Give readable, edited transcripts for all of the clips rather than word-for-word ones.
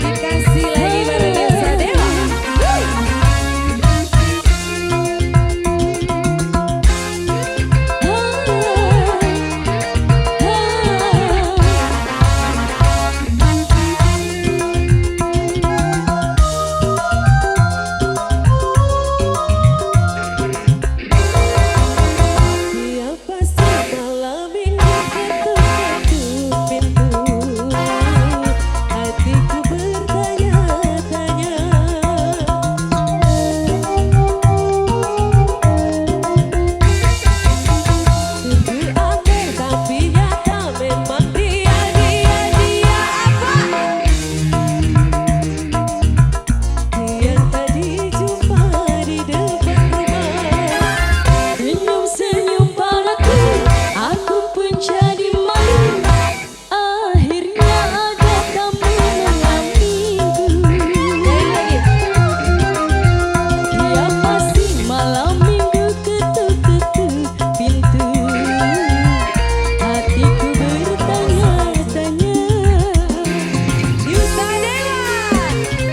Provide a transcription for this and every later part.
Dikasih lagi bareng Elsa Dewa. Siapa sih malam ini ketuk-ketuk pintu? Hatiku bertanya-tanya. Tujuh akhir tapi nyata memang dia apa? Yang tadi jumpa di depan rumah. Senyum-senyum padaku, aku pun jadi malu. Akhirnya ada tamu mengambilku. Siapa sih malam minggu ketuk-ketuk pintu? Hatiku bertanya-tanya. Yusa Dewa.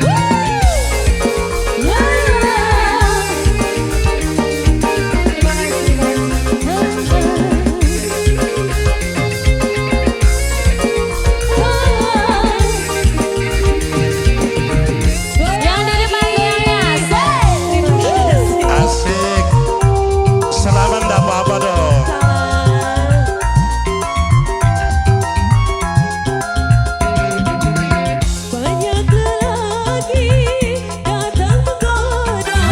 Ya. Terima kasih Mas. Yang di depan goyangnya, terima kasih. Asik. Selamat enggak apa-apa dong. Banyak lelaki datang menggoda,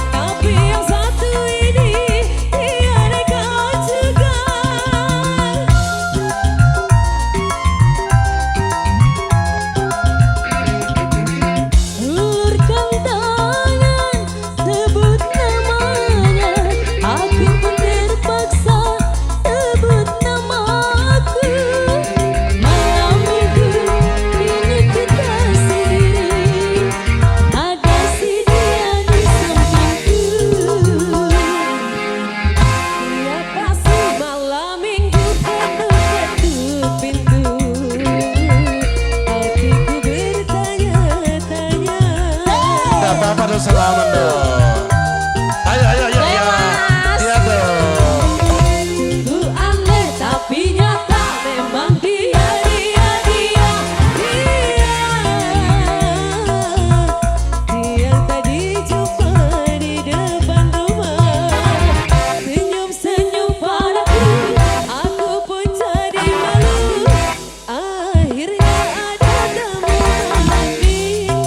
tapi yang satu ini tiada kau cegah. Ulurkan tangan, sebut namanya. Aku pun terpaksa sebut namaku. Malam minggu ini kita sendiri, ada si dia di sampingku. Siapa sih malam minggu ketuk-ketuk pintu? Hatiku bertanya-tanya. Enggak apa-apa dong, selamat dong. Ayo, ayo, ayo, ya. Mas. Iya dong. Sungguh aneh tapi nyata memang dia. Yang tadi jumpa di depan rumah. Senyum-senyum padaku, aku pun jadi malu. Akhirnya ada tamu malam minggu.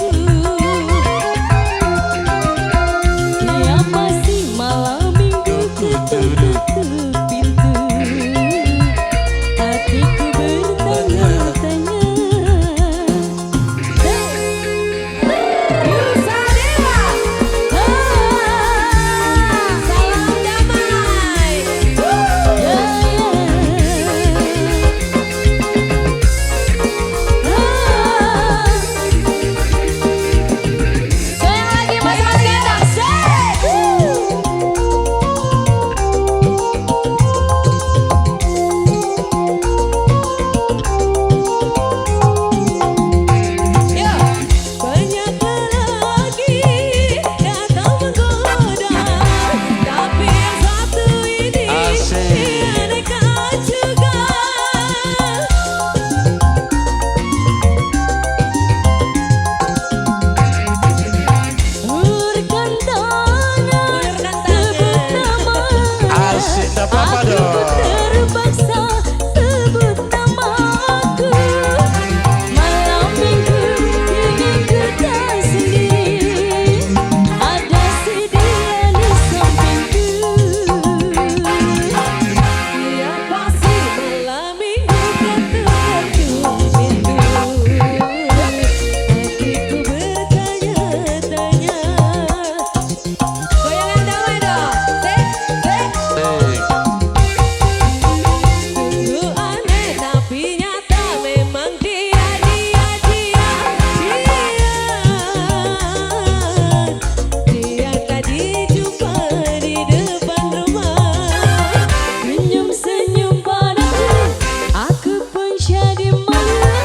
di mana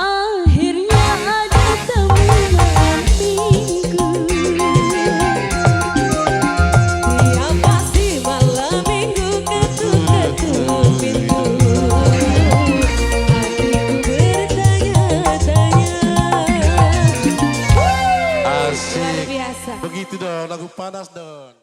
akhirnya ada temu malam minggu. Ya pasti malam minggu ketuk-ketuk pintu. Hatiku bertanya-tanya. Luar Asik. biasa. Begitu dong, lagu panas dong.